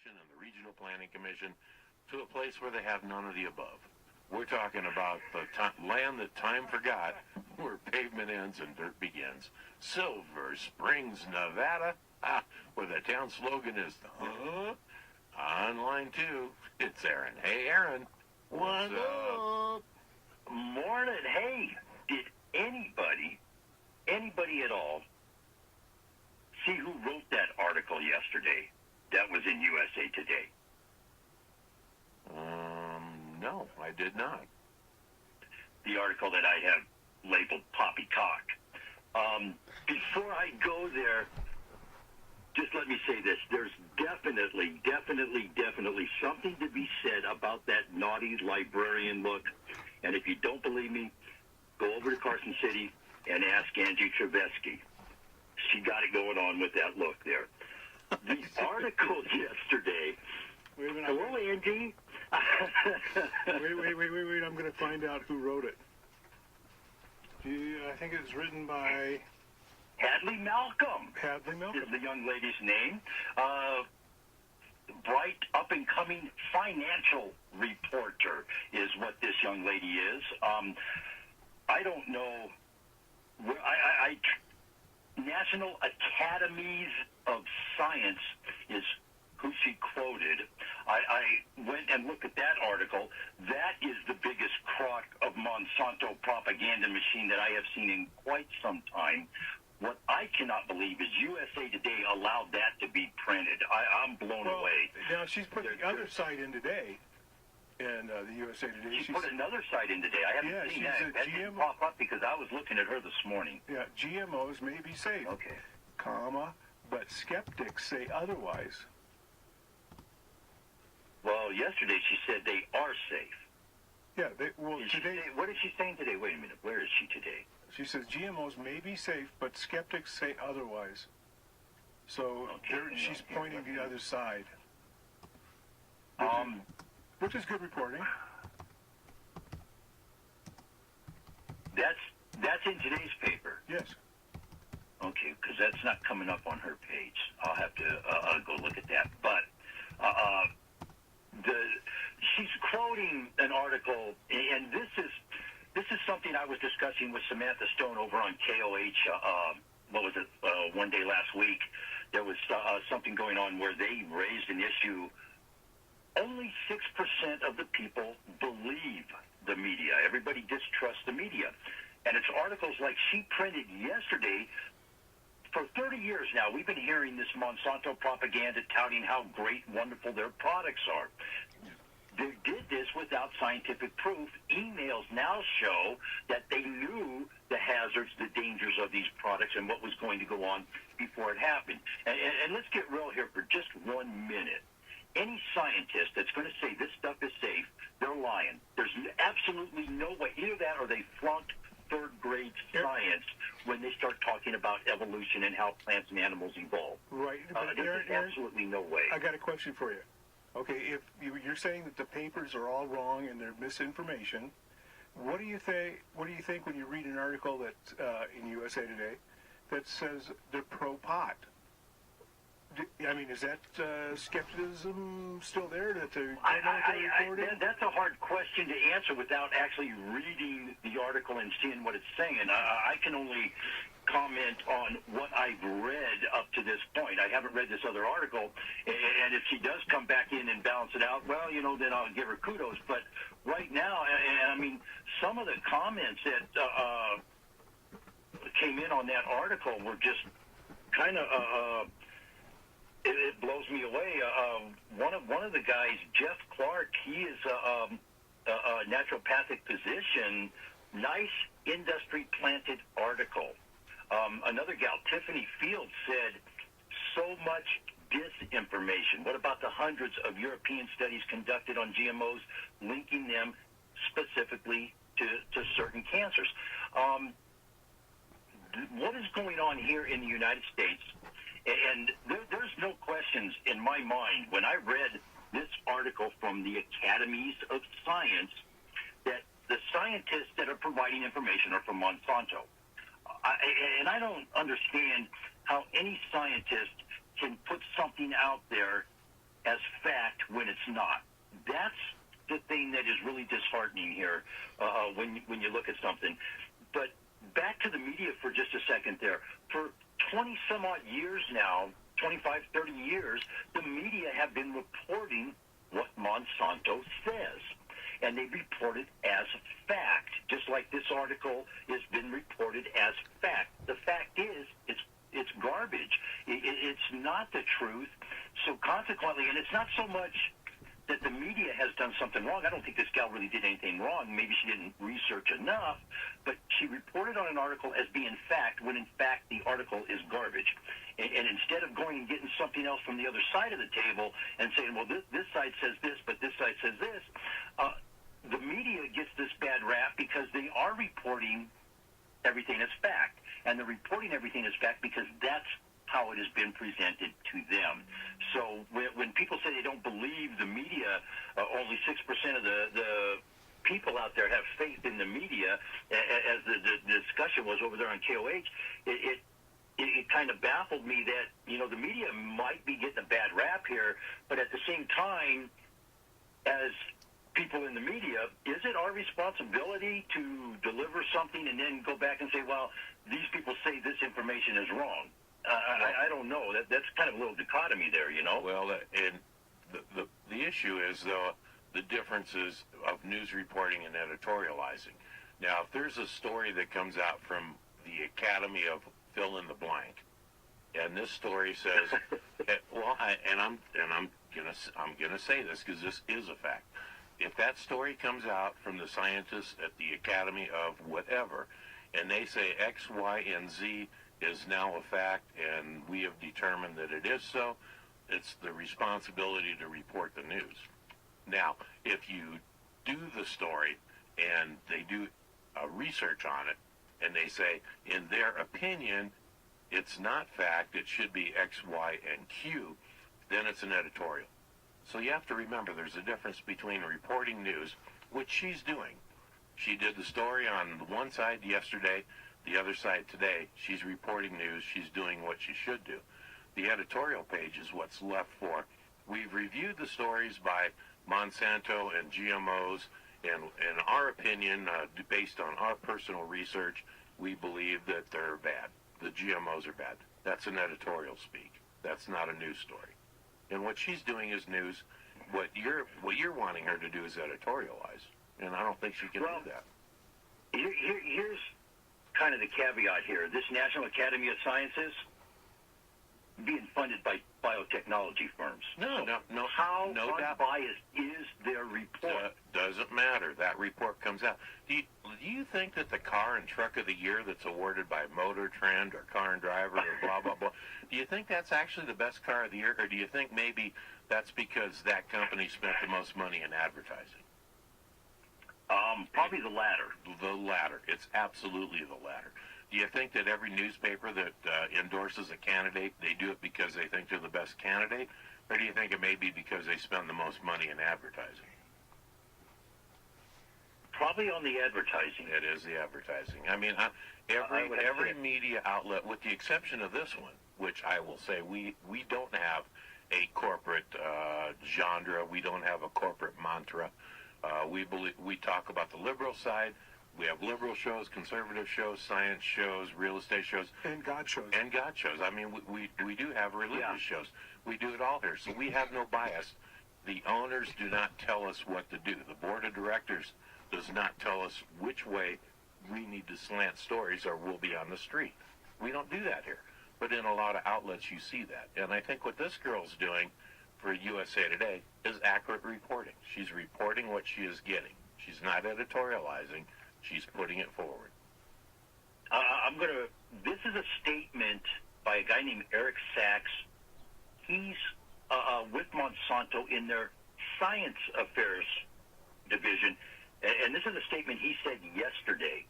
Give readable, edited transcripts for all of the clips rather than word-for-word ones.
Commission and the Regional Planning Commission to a place where they have none of the above. We're talking about the land that time forgot, where pavement ends and dirt begins. Silver Springs, Nevada, where the town slogan is, On line 2, it's Aaron. Hey, Aaron. What's up? Morning. Hey, did anybody at all see who wrote that article yesterday that was in USA Today? No, I did not. The article that I have labeled Poppycock. Before I go there, just let me say this. There's definitely something to be said about that naughty librarian look. And if you don't believe me, go over to Carson City and ask Angie Trevesky. She got it going on with that look there. The article yesterday. Wait a minute. Hello, Angie. Wait. I'm going to find out who wrote it. I think it's written by Hadley Malcolm. Hadley Malcolm is the young lady's name. Bright, up-and-coming financial reporter is what this young lady is. I don't know. National Academies of Science is who she quoted. I went and looked at that article. That is the biggest crock of Monsanto propaganda machine that I have seen in quite some time. What I cannot believe is USA Today allowed that to be printed. I'm blown away. Now, she's put the other side in today, and the USA Today. She put another side in today. I haven't seen that. That didn't pop up because I was looking at her this morning. Yeah, GMOs may be safe, but skeptics say otherwise. Well, yesterday she said they are safe. Yeah, today. What is she saying today? Wait a minute. Where is she today? She says GMOs may be safe, but skeptics say otherwise. So she's pointing the other side. Which is good reporting. That's in today's paper. Yes. Okay, because that's not coming up on her page. I'll have to go look at that. But she's quoting an article, and this is something I was discussing with Samantha Stone over on KOH. One day last week? There was something going on where they raised an issue. Only 6% of the people believe the media. Everybody distrusts the media. And it's articles like she printed yesterday. For 30 years now, we've been hearing this Monsanto propaganda touting how great, wonderful their products are. They did this without scientific proof. Emails now show that they knew the hazards, the dangers of these products, and what was going to go on before it happened. And let's get real here for just 1 minute. Any scientist that's going to say this stuff is safe, they're lying. There's absolutely no way. Either that or they flunked third-grade science when they start talking about evolution and how plants and animals evolve. Right. There's absolutely no way. I got a question for you. Okay, if you're saying that the papers are all wrong and they're misinformation, what do you think when you read an article that's in USA Today that says they're pro-pot? I mean, is that skepticism still there? That they're that's a hard question to answer without actually reading the article and seeing what it's saying. I can only comment on what I've read up to this point. I haven't read this other article, and if she does come back in and balance it out, well, then I'll give her kudos. But right now, I mean, some of the comments that came in on that article were just kind of... It blows me away. One of the guys, Jeff Clark, he is a naturopathic physician. Nice industry-planted article. Another gal, Tiffany Fields, said, so much disinformation. What about the hundreds of European studies conducted on GMOs, linking them specifically to certain cancers? What is going on here in the United States? And there's no questions in my mind when I read this article from the Academies of Science that the scientists that are providing information are from Monsanto. And I don't understand how any scientist can put something out there as when it's not. That's the thing that is really disheartening here when you look at something. But back to the media for just a second there. For 20 some odd years now, 25, 30 years, the media have been reporting what Monsanto says. And they report it as fact, just like this article has been reported as fact. The fact is, it's garbage. It's not the truth. So consequently, and it's not so much that the media has done something wrong. I don't think this gal really did anything wrong. Maybe she didn't research enough, but she reported on an article as being fact when, in fact, the article is garbage. And instead of going and getting something else from the other side of the table and saying, well, this side says this, but this side says this, the media gets this bad rap because they are reporting everything as fact. And they're reporting everything as fact because that's how it has been presented to them. So when people say they don't believe the media, only 6% of the people out there have faith in the media, as the discussion was over there on KOH, it kind of baffled me that, the media might be getting a bad rap here, but at the same time, as people in the media, is it our responsibility to deliver something and then go back and say, well, these people say this information is wrong? I don't know. That's kind of a little dichotomy there, Well, and the issue is, though, the differences of news reporting and editorializing. Now, if there's a story that comes out from the Academy of fill in the blank, and this story says, I'm gonna say this because this is a fact. If that story comes out from the scientists at the Academy of whatever, and they say X, Y, and Z is now a fact, and we have determined that it is so, it's the responsibility to report the news. Now, if you do the story and they do research on it, and they say, in their opinion, it's not fact, it should be X, Y, and Q, then it's an editorial. So you have to remember there's a difference between reporting news, which she's doing. She did the story on the one side yesterday, the other side today. She's reporting news. She's doing what she should do. The editorial page is what's left for. We've reviewed the stories by Monsanto and GMOs, and in our opinion, based on our personal research, we believe that they're bad. The GMOs are bad. That's an editorial speak. That's not a news story. And what she's doing is news. What you're wanting her to do is editorialize, and I don't think she can do that. Here's kind of the caveat here. This National Academy of Sciences being funded by biotechnology firms. No. How no doubt. unbiased is their report? Doesn't matter. That report comes out. Do you think that the car and truck of the year that's awarded by Motor Trend or Car and Driver or blah, blah, blah, do you think that's actually the best car of the year, or do you think maybe that's because that company spent the most money in advertising? Probably the latter. The latter. It's absolutely the latter. Do you think that every newspaper that endorses a candidate, they do it because they think they're the best candidate, or do you think it may be because they spend the most money in advertising? Probably on the advertising. It is the advertising. I mean, every media outlet, with the exception of this one, which I will say we don't have a corporate genre. We don't have a corporate mantra. We talk about the liberal side. We have liberal shows, conservative shows, science shows, real estate shows. And God shows. I mean, we do have religious shows. We do it all here. So we have no bias. The owners do not tell us what to do. The board of directors does not tell us which way we need to slant stories or we'll be on the street. We don't do that here. But in a lot of outlets, you see that. And I think what this girl's doing for USA Today is accurate reporting. She's reporting what she is getting. She's not editorializing. She's putting it forward. This is a statement by a guy named Eric Sachs. He's with Monsanto in their science affairs division. And this is a statement he said yesterday.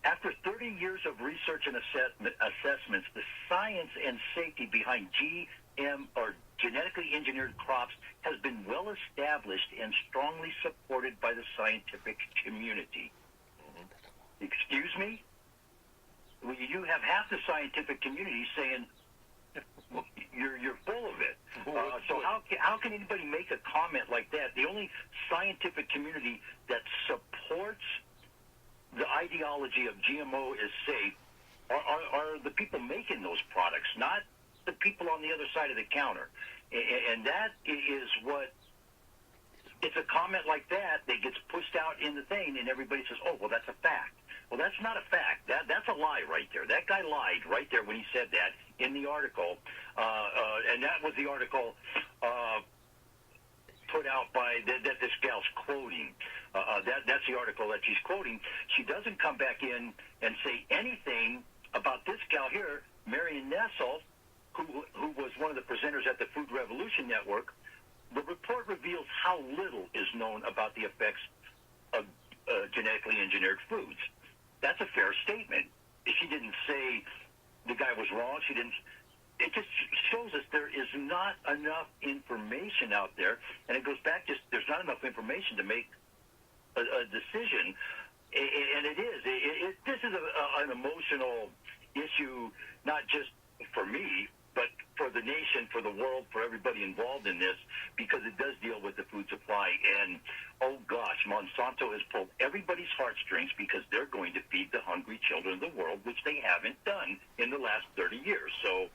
After 30 years of research and assessments, the science and safety behind GM or genetically engineered crops has been well established and strongly supported by the scientific community. Excuse me? You have half the scientific community saying You're full of it. So how can anybody make a comment like that? The only scientific community that supports the ideology of GMO is safe are the people making those products, not the people on the other side of the counter. And that is what, it's a comment like that gets pushed out in the thing, and everybody says, oh, well, that's a fact. Well, that's not a fact. That's a lie right there. That guy lied right there when he said that in the article. And that was the article put out by that this gal's quoting. That's the article that she's quoting. She doesn't come back in and say anything about this gal here, Marion Nessel, who was one of the presenters at the Food Revolution Network. The report reveals how little is known about the effects of genetically engineered foods. That's a fair statement. She didn't say the guy was wrong. She didn't. It just shows us there is not enough information out there, and it goes back to there's not enough information to make a decision, and it is. This is an emotional issue, not just for me, but for the nation, for the world, for everybody involved in this, because it does deal with the food supply. And, oh gosh, Monsanto has pulled everybody's heartstrings because they're going to feed the hungry children of the world, which they haven't done in the last 30 years. So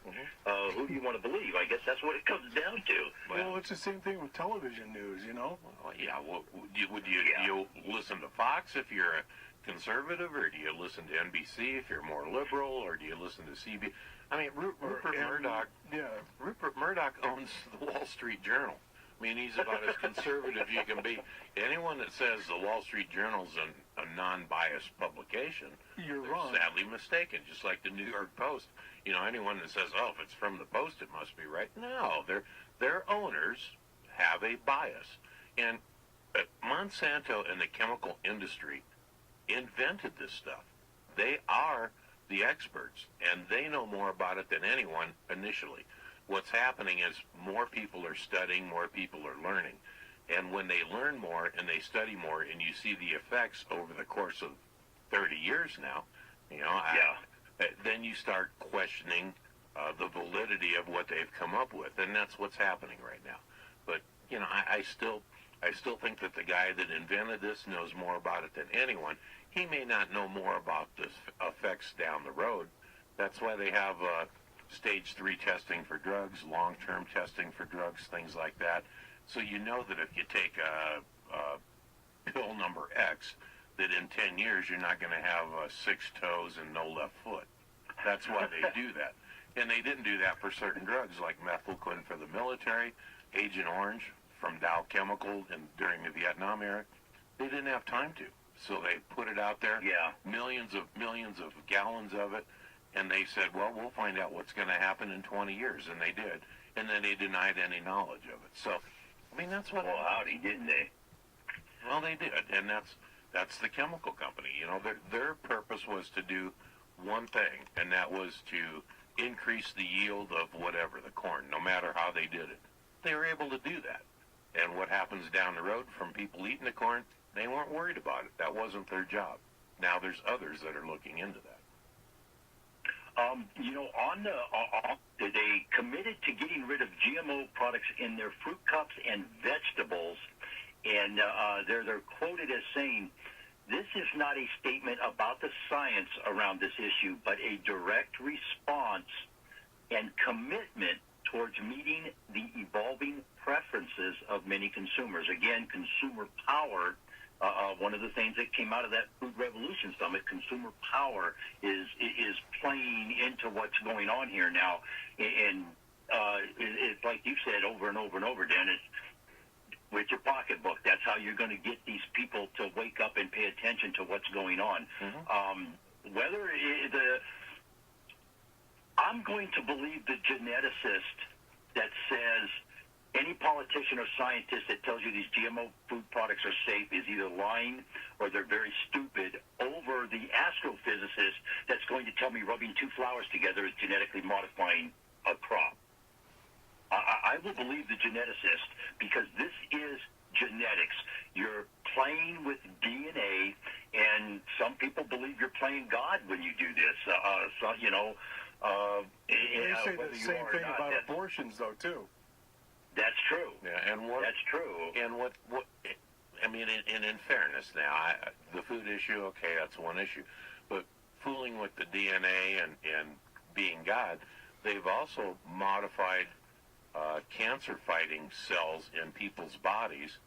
who do you want to believe? I guess that's what it comes down to. Well, it's the same thing with television news, you know? Well, yeah. Well, do you listen to Fox if you're a conservative, or do you listen to NBC if you're more liberal, or do you listen to CB? I mean, Rupert Murdoch. Yeah. Rupert Murdoch owns the Wall Street Journal. I mean, he's about as conservative you can be. Anyone that says the Wall Street Journal's a non-biased publication, You're they're wrong. sadly mistaken. Just like the New York Post. You know, anyone that says, "Oh, if it's from the Post, it must be right." No, their owners have a bias, and Monsanto and the chemical industry invented this stuff. They are the experts, and they know more about it than anyone initially. What's happening is more people are studying, more people are learning. And when they learn more and they study more and you see the effects over the course of 30 years now, you know, then you start questioning the validity of what they've come up with. And that's what's happening right now. But, you know, I still think that the guy that invented this knows more about it than anyone. He may not know more about the effects down the road. That's why they have stage 3 testing for drugs, long-term testing for drugs, things like that. So you know that if you take pill number X, that in 10 years you're not going to have 6 toes and no left foot. That's why they do that. And they didn't do that for certain drugs like methylquin for the military, Agent Orange from Dow Chemical and during the Vietnam era. They didn't have time to. So they put it out there, millions of gallons of it, and they said, well, we'll find out what's going to happen in 20 years, and they did. And then they denied any knowledge of it. So, I mean, that's what... Well, howdy, didn't they? Well, they did, and that's the chemical company. You know, their purpose was to do one thing, and that was to increase the yield of whatever, the corn, no matter how they did it. They were able to do that. And what happens down the road from people eating the corn, they weren't worried about it. That wasn't their job. Now there's others that are looking into that. You know, they committed to getting rid of GMO products in their fruit cups and vegetables, and they're quoted as saying, "This is not a statement about the science around this issue, but a direct response and commitment towards meeting the evolving preferences of many consumers." Again, consumer power. One of the things that came out of that Food Revolution Summit, consumer power, is playing into what's going on here now. And it's like you said over and over and over, Dennis, with your pocketbook. That's how you're going to get these people to wake up and pay attention to what's going on. I'm going to believe the geneticist that says any politician or scientist that tells you these GMO food products are safe is either lying or they're very stupid over the astrophysicist that's going to tell me rubbing 2 flowers together is genetically modifying a crop. I will believe the geneticist because this is genetics. You're playing with DNA, and some people believe you're playing God when you do this. So, you know, They say whether the you same are or thing not, about abortions, though, too. That's true. Yeah, and what? That's true. And what? I mean, in fairness, now the food issue, okay, that's one issue, but fooling with the DNA and being God, they've also modified cancer-fighting cells in people's bodies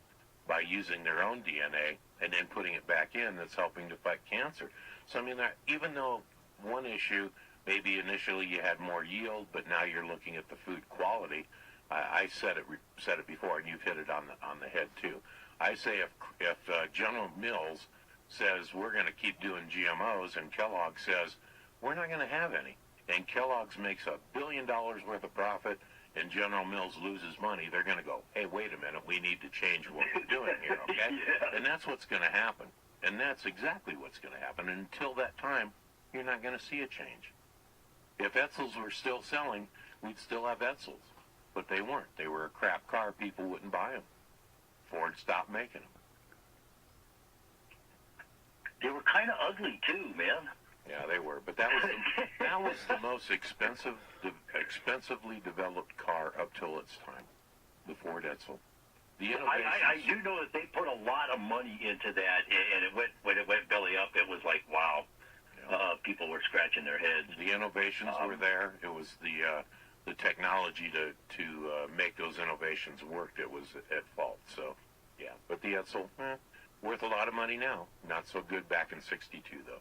by using their own DNA and then putting it back in. That's helping to fight cancer. So I mean, even though one issue, maybe initially you had more yield, but now you're looking at the food quality. I said it before, and you've hit it on the head too. I say if General Mills says we're going to keep doing GMOs, and Kellogg says we're not going to have any, and Kellogg's makes $1 billion worth of profit, and General Mills loses money, they're going to go, hey, wait a minute, we need to change what we're doing here, okay? Yeah. And that's what's going to happen, and that's exactly what's going to happen. And until that time, you're not going to see a change. If Etzels were still selling, we'd still have Etzels. But they weren't. They were a crap car. People wouldn't buy them. Ford stopped making them. They were kind of ugly, too, man. Yeah, they were. But that was the most expensively developed car up till its time, the Ford Edsel. The innovations. I do know that they put a lot of money into that, and when it went belly up, it was like, wow. Yeah. People were scratching their heads. The innovations were there. It was the technology to make those innovations work that was at fault. So, yeah. But the Edsel, worth a lot of money now. Not so good back in '62, though.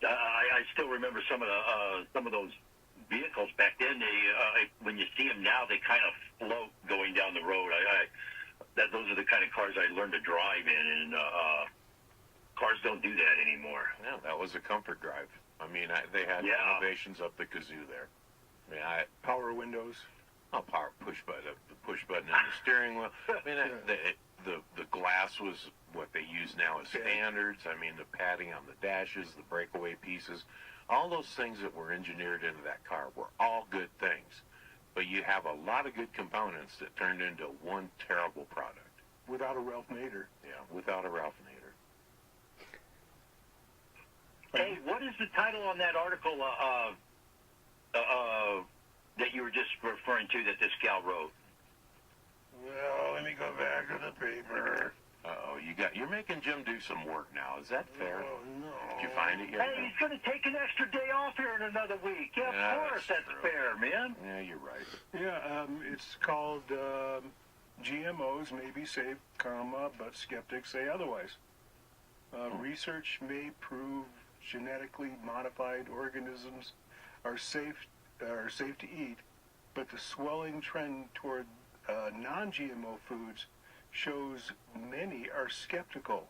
I still remember some of those vehicles back then. When you see them now, they kind of float going down the road. Those are the kind of cars I learned to drive in, and cars don't do that anymore. No, that was a comfort drive. I mean, they had innovations up the kazoo there. I mean, Power windows. power push button, the push button in the steering wheel. I mean, the glass was what they use now as standards. I mean, the padding on the dashes, the breakaway pieces, all those things that were engineered into that car were all good things. But you have a lot of good components that turned into one terrible product. Without a Ralph Nader. Yeah, without a Ralph Nader. Hey, what is the title on that article that you were just referring to that this gal wrote? Well, let me go back to the paper. You're making Jim do some work now. Is that fair? Oh, no. Did you find it yet? Hey, he's going to take an extra day off here in another week. Yeah, Yeah, of course, that's that's true. fair, man. Yeah, you're right. Yeah, it's called GMOs may be safe, but skeptics say otherwise. Research may prove genetically modified organisms are safe to eat, but the swelling trend toward non-GMO foods shows many are skeptical.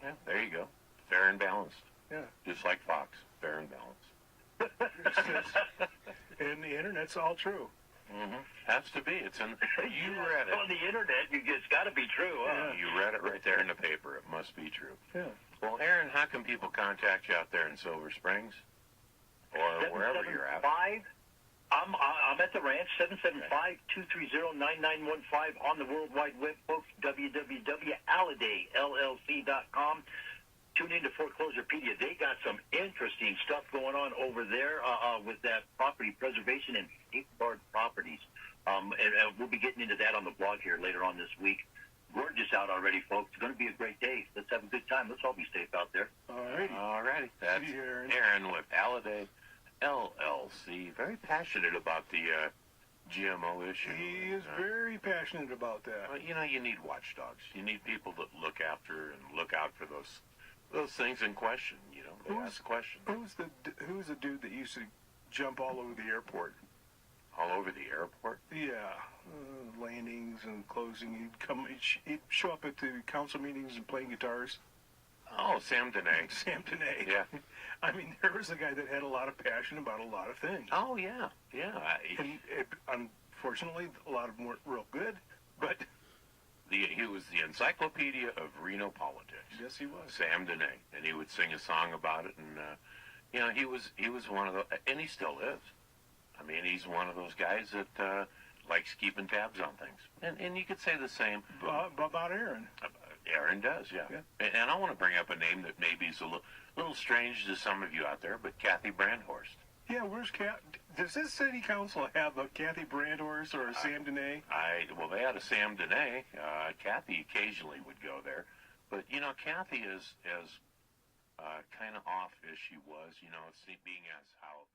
Yeah, there you go. Fair and balanced. Yeah. Just like Fox. Fair and balanced. And the internet's all true. Mm-hmm. Has to be. It's in. You read it. On the internet, it's got to be true, huh? You read it right there in the paper. It must be true. Yeah. Well, Aaron, how can people contact you out there in Silver Springs or wherever you're at? 775. I'm at the ranch, 775-230-9915 on the World Wide Web, folks, www.alladayllc.com. Tune into Foreclosurepedia. They got some interesting stuff going on over there with that property preservation and safeguard properties. And we'll be getting into that on the blog here later on this week. Gorgeous out already, folks. It's going to be a great day. Let's have a good time. Let's all be safe out there. All righty. That's See you, Aaron. Aaron with Alladay LLC. Very passionate about the GMO issue. He is very passionate about that. Well, you need watchdogs. You need people that look after and look out for those things in question. They ask questions. Who's the dude that used to jump all over the airport? All over the airport? Yeah, landings and closing. He'd show up at the council meetings and playing guitars. Oh, Sam Dene. Sam Dene. Yeah. I mean, there was a guy that had a lot of passion about a lot of things. Oh, yeah. Yeah. And unfortunately, a lot of them weren't real good, but... He was the encyclopedia of Reno politics. Yes, he was. Sam Dene. And he would sing a song about it. And, he was one of those... And he still is. I mean, he's one of those guys that likes keeping tabs on things. And you could say the same... About Aaron. Aaron does, yeah. And I want to bring up a name that maybe is a little strange to some of you out there, but Kathy Brandhorst. Yeah, where's does this city council have a Kathy Brandhorst or a Sam Dene? Well, they had a Sam Dene. Kathy occasionally would go there. But, Kathy is as kind of off as she was, being as how